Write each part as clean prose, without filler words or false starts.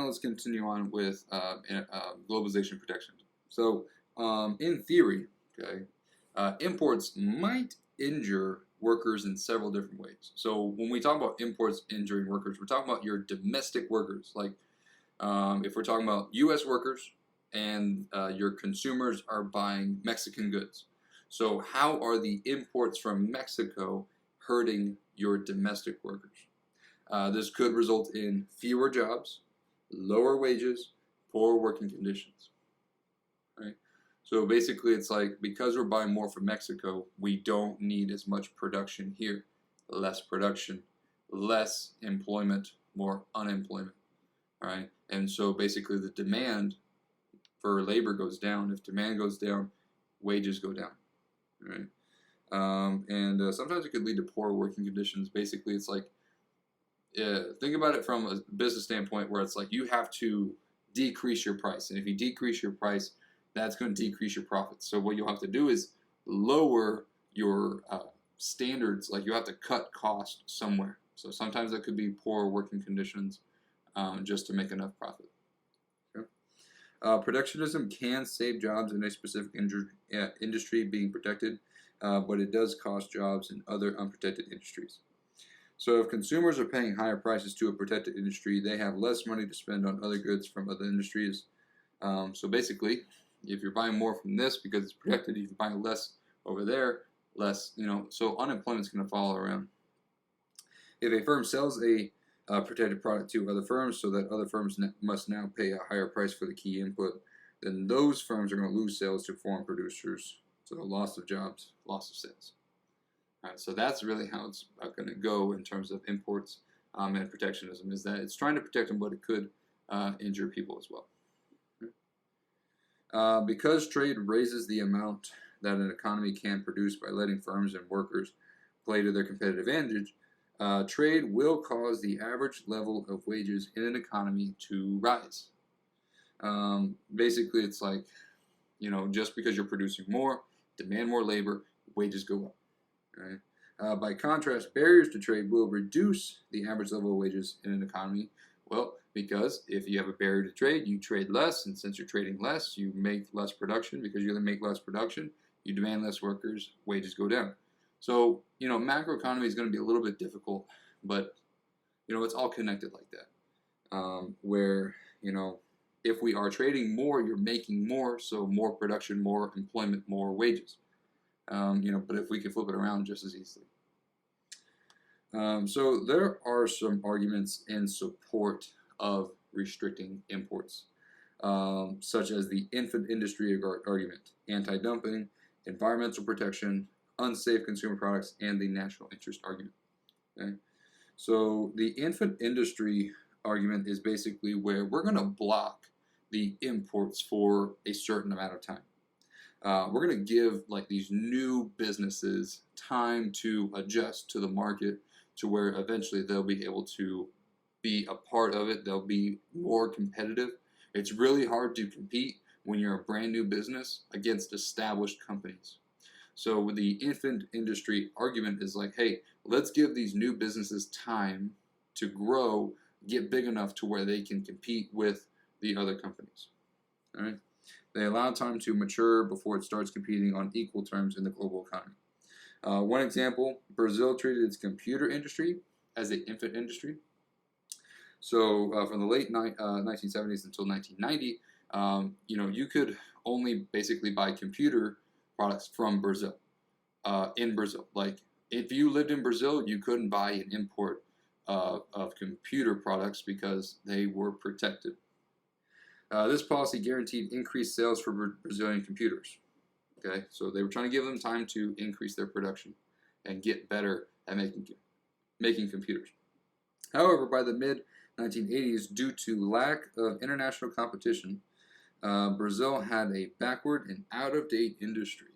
let's continue on with globalization protection. So, in theory, okay, imports might injure workers in several different ways. So, when we talk about imports injuring workers, we're talking about your domestic workers. Like, if we're talking about U.S. workers and your consumers are buying Mexican goods. So, how are the imports from Mexico hurting your domestic workers? This could result in fewer jobs, lower wages, poor working conditions. Right? So basically, it's like because we're buying more from Mexico, we don't need as much production here. Less production, less employment, more unemployment. All right, and so basically, the demand for labor goes down. If demand goes down, wages go down. Right, and sometimes it could lead to poor working conditions. Basically, it's like think about it from a business standpoint where it's like you have to decrease your price. And if you decrease your price, that's going to decrease your profits. So what you'll have to do is lower your standards. Like you have to cut cost somewhere. So sometimes that could be poor working conditions just to make enough profit. Okay. Protectionism can save jobs in a specific industry being protected, but it does cost jobs in other unprotected industries. So if consumers are paying higher prices to a protected industry, they have less money to spend on other goods from other industries. So basically, if you're buying more from this because it's protected, if you're buying less over there, less, so unemployment's going to follow around. If a firm sells a protected product to other firms so that other firms must now pay a higher price for the key input, then those firms are going to lose sales to foreign producers. So loss of jobs, loss of sales. So that's really how it's going to go in terms of imports and protectionism, is that it's trying to protect them, but it could injure people as well. Because trade raises the amount that an economy can produce by letting firms and workers play to their competitive advantage, trade will cause the average level of wages in an economy to rise. Basically, it's like, just because you're producing more, demand more labor, wages go up. Right? By contrast, barriers to trade will reduce the average level of wages in an economy. Well, because if you have a barrier to trade, you trade less, and since you're trading less, you make less production. Because you're going to make less production, you demand less workers, wages go down. So, macroeconomy is going to be a little bit difficult, but, it's all connected like that. Where, if we are trading more, you're making more, so more production, more employment, more wages. But if we can flip it around just as easily. So there are some arguments in support of restricting imports, such as the infant industry argument, anti-dumping, environmental protection, unsafe consumer products, and the national interest argument. Okay? So the infant industry argument is basically where we're going to block the imports for a certain amount of time. We're going to give these new businesses time to adjust to the market to where eventually they'll be able to be a part of it. They'll be more competitive. It's really hard to compete when you're a brand new business against established companies. So the infant industry argument is like, hey, let's give these new businesses time to grow, get big enough to where they can compete with the other companies. All right? They allow time to mature before it starts competing on equal terms in the global economy. One example, Brazil treated its computer industry as an infant industry. So from the late 1970s until 1990, you could only basically buy computer products from Brazil, in Brazil. Like, if you lived in Brazil, you couldn't buy an import of computer products because they were protected. This policy guaranteed increased sales for Brazilian computers. Okay, so they were trying to give them time to increase their production and get better at making computers. However, by the mid-1980s, due to lack of international competition, Brazil had a backward and out-of-date industry.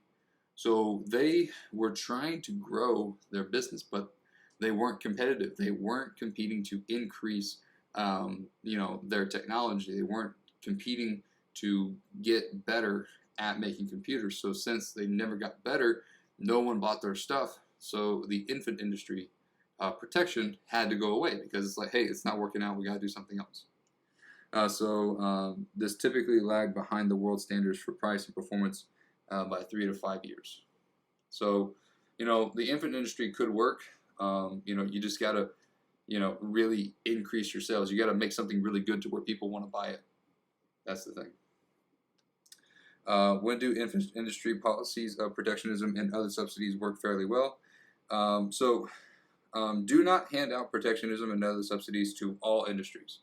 So they were trying to grow their business, but they weren't competitive. They weren't competing to increase, their technology. They weren't competing to get better at making computers. So since they never got better, no one bought their stuff. So the infant industry protection had to go away because it's like, hey, it's not working out. We got to do something else. This typically lagged behind the world standards for price and performance by 3 to 5 years. So, the infant industry could work. You just gotta, really increase your sales. You gotta make something really good to where people want to buy it. That's the thing. When do infant industry policies of protectionism and other subsidies work fairly well? Do not hand out protectionism and other subsidies to all industries.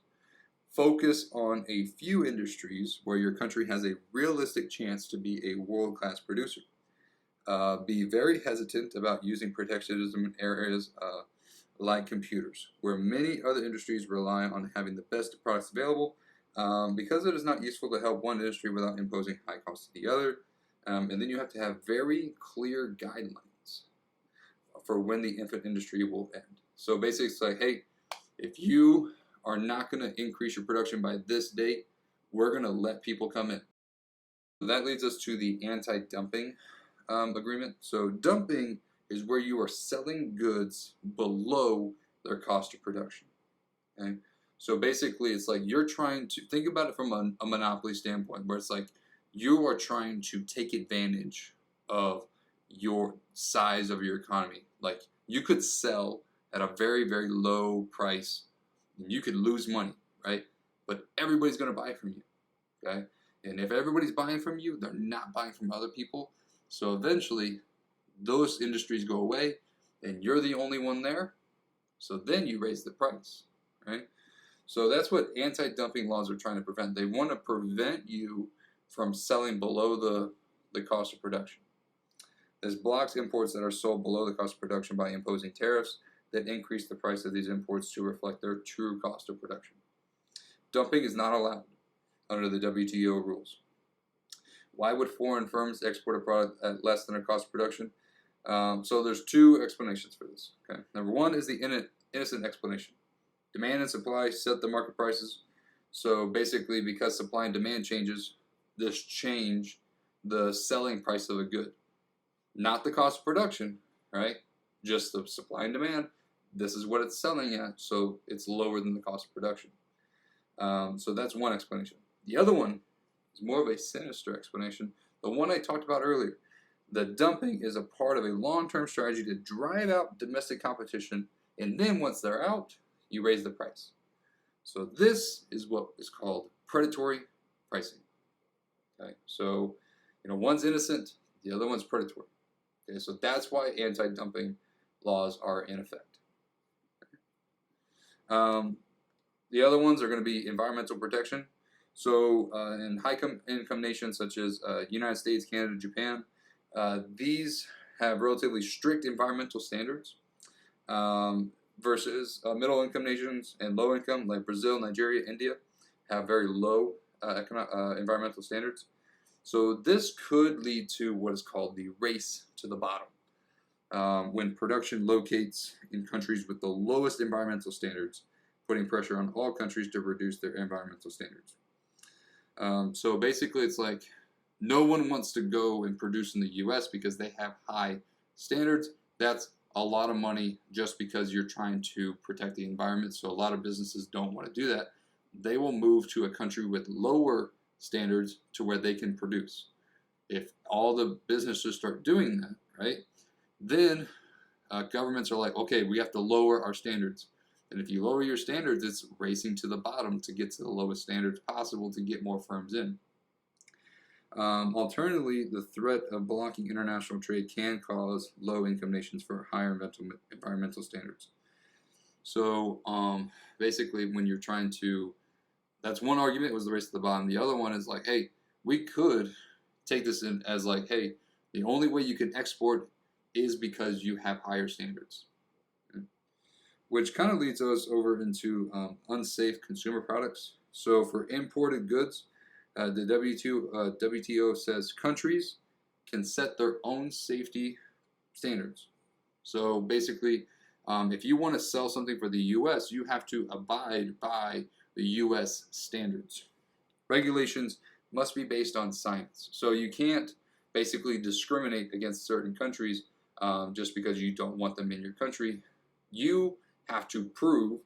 Focus on a few industries where your country has a realistic chance to be a world-class producer. Be very hesitant about using protectionism in areas like computers, where many other industries rely on having the best products available, because it is not useful to help one industry without imposing high costs to the other. And then you have to have very clear guidelines for when the infant industry will end. So basically, it's like, hey, if you are not going to increase your production by this date, we're going to let people come in. That leads us to the anti-dumping agreement. So dumping is where you are selling goods below their cost of production. Okay? So basically, it's like you're trying to think about it from a monopoly standpoint, where it's like you are trying to take advantage of your size of your economy. Like you could sell at a very, very low price, and you could lose money, right? But everybody's going to buy from you, okay? And if everybody's buying from you, they're not buying from other people. So eventually, those industries go away, and you're the only one there. So then you raise the price, right? So that's what anti-dumping laws are trying to prevent. They want to prevent you from selling below the cost of production. This blocks imports that are sold below the cost of production by imposing tariffs that increase the price of these imports to reflect their true cost of production. Dumping is not allowed under the WTO rules. Why would foreign firms export a product at less than a cost of production? So there's two explanations for this. Okay? Number one is the innocent explanation. Demand and supply set the market prices. So basically, because supply and demand changes, this change the selling price of a good. Not the cost of production, right? Just the supply and demand. This is what it's selling at, so it's lower than the cost of production. So that's one explanation. The other one is more of a sinister explanation. The one I talked about earlier. The dumping is a part of a long-term strategy to drive out domestic competition, and then once they're out, you raise the price. So this is what is called predatory pricing. Okay, so one's innocent, the other one's predatory. Okay, so that's why anti-dumping laws are in effect. The other ones are going to be environmental protection. So in high-income nations such as United States, Canada, Japan, these have relatively strict environmental standards versus middle-income nations and low-income like Brazil, Nigeria, India have very low environmental standards. So this could lead to what is called the race to the bottom, when production locates in countries with the lowest environmental standards, putting pressure on all countries to reduce their environmental standards. So basically, it's like no one wants to go and produce in the U.S. because they have high standards. That's a lot of money just because you're trying to protect the environment. So a lot of businesses don't want to do that. They will move to a country with lower standards to where they can produce. If all the businesses start doing that, right, then governments are like, okay, we have to lower our standards. And if you lower your standards, it's racing to the bottom to get to the lowest standards possible to get more firms in. Alternatively, the threat of blocking international trade can cause low-income nations for higher environmental standards. So basically, when you're trying to, that's one argument, was the race to the bottom. The other one is like, hey, we could take this in as like, hey, the only way you can export is because you have higher standards. Okay? Which kind of leads us over into unsafe consumer products. So for imported goods, the WTO says countries can set their own safety standards. So basically, if you want to sell something for the U.S., you have to abide by the U.S. standards. Regulations must be based on science. So you can't basically discriminate against certain countries just because you don't want them in your country. You have to prove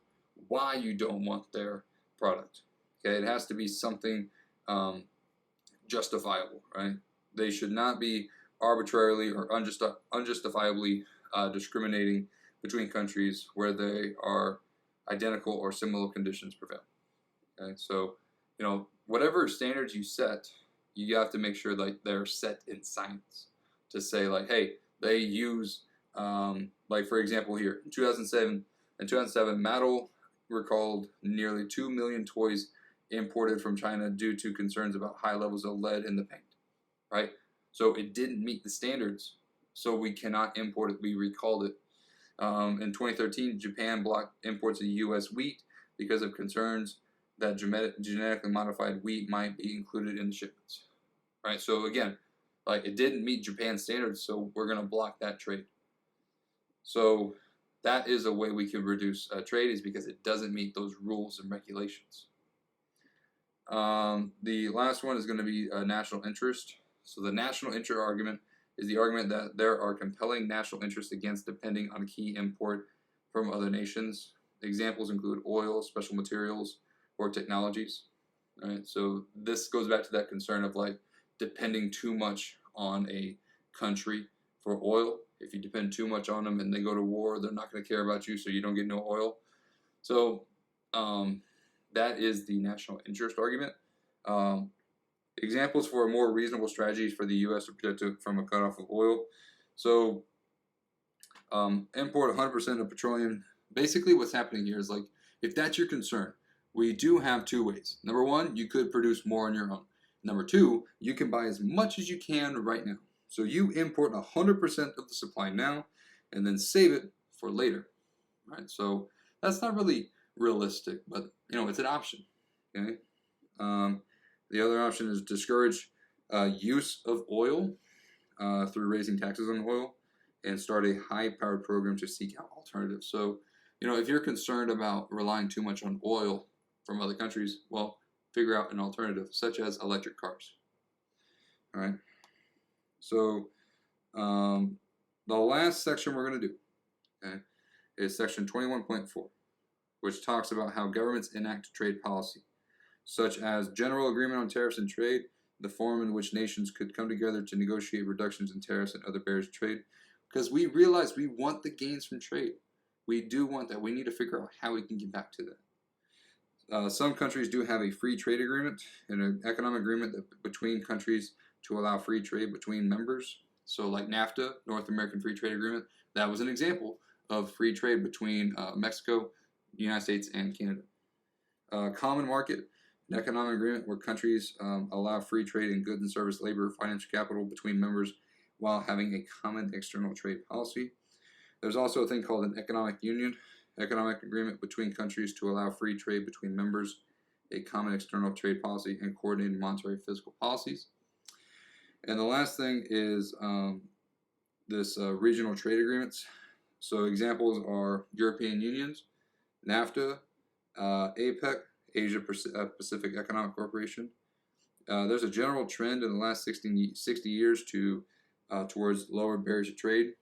why you don't want their product. Okay, it has to be something justifiable, right? They should not be arbitrarily or unjustifiably discriminating between countries where they are identical or similar conditions prevail. Okay, so whatever standards you set, you have to make sure like they're set in science. To say like, hey, they use like for example here in 2007, Mattel recalled nearly 2 million toys imported from China due to concerns about high levels of lead in the paint. Right, so it didn't meet the standards, so we cannot import it. We recalled it. In 2013, Japan blocked imports of U.S. wheat because of concerns that genetically modified wheat might be included in the shipments. Right, so again, like it didn't meet Japan's standards, so we're going to block that trade. So that is a way we can reduce trade, is because it doesn't meet those rules and regulations. The last one is going to be national interest. So the national interest argument is the argument that there are compelling national interests against depending on key import from other nations. Examples include oil, special materials, or technologies. Right? So this goes back to that concern of like depending too much on a country for oil. If you depend too much on them and they go to war, they're not going to care about you, so you don't get no oil. So that is the national interest argument. Examples for a more reasonable strategies for the U.S. to protect it from a cutoff of oil. So import 100% of petroleum. Basically what's happening here is like, if that's your concern, we do have two ways. Number one, you could produce more on your own. Number two, you can buy as much as you can right now. So you import 100% of the supply now and then save it for later. Right? So that's not really realistic, but it's an option. Okay. The other option is discourage use of oil through raising taxes on oil and start a high-powered program to seek out alternatives. So, if you're concerned about relying too much on oil from other countries, well, figure out an alternative, such as electric cars. All right. So, the last section we're going to do, okay, is section 21.4, which talks about how governments enact trade policy, such as general agreement on tariffs and trade, the form in which nations could come together to negotiate reductions in tariffs and other barriers to trade. Because we realize we want the gains from trade. We do want that. We need to figure out how we can get back to that. Some countries do have a free trade agreement and an economic agreement between countries to allow free trade between members. So like NAFTA, North American Free Trade Agreement, that was an example of free trade between Mexico, the United States, and Canada. Common market, an economic agreement where countries allow free trade in goods and service, labor, financial capital between members while having a common external trade policy. There's also a thing called an economic union, economic agreement between countries to allow free trade between members, a common external trade policy, and coordinated monetary fiscal policies. And the last thing is this regional trade agreements. So examples are European Unions, NAFTA, APEC, Asia Pacific Economic Corporation. There's a general trend in the last 60 years towards lower barriers to trade.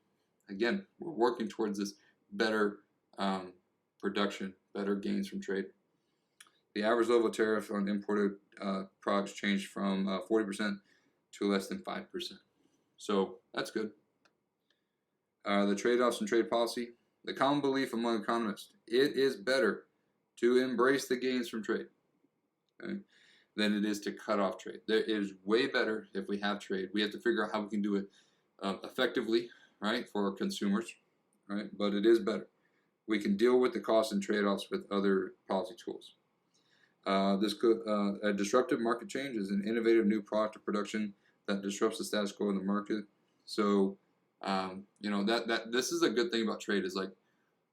Again, we're working towards this better production, better gains from trade. The average level of tariff on imported products changed from 40% to less than 5%. So that's good. The trade-offs and trade policy. The common belief among economists, it is better to embrace the gains from trade, okay, than it is to cut off trade. It is way better if we have trade. We have to figure out how we can do it effectively, right, for our consumers, right? But it is better. We can deal with the costs and trade-offs with other policy tools. A disruptive market change is an innovative new product or production that disrupts the status quo in the market. So, this is a good thing about trade, is like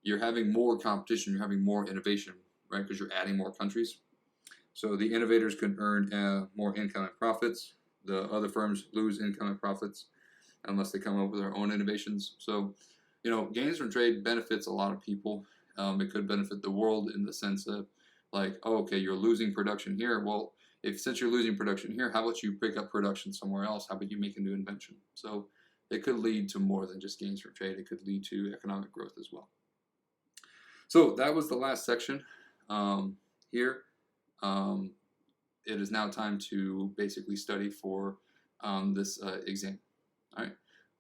you're having more competition, you're having more innovation, right? Because you're adding more countries. So the innovators can earn more income and profits. The other firms lose income and profits unless they come up with their own innovations. So, gains from trade benefits a lot of people. It could benefit the world in the sense that, like, oh, okay, you're losing production here. Well, since you're losing production here, how about you pick up production somewhere else? How about you make a new invention? So it could lead to more than just gains from trade. It could lead to economic growth as well. So that was the last section here. it is now time to basically study for this exam. All right,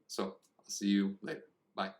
so I'll see you later. Bye.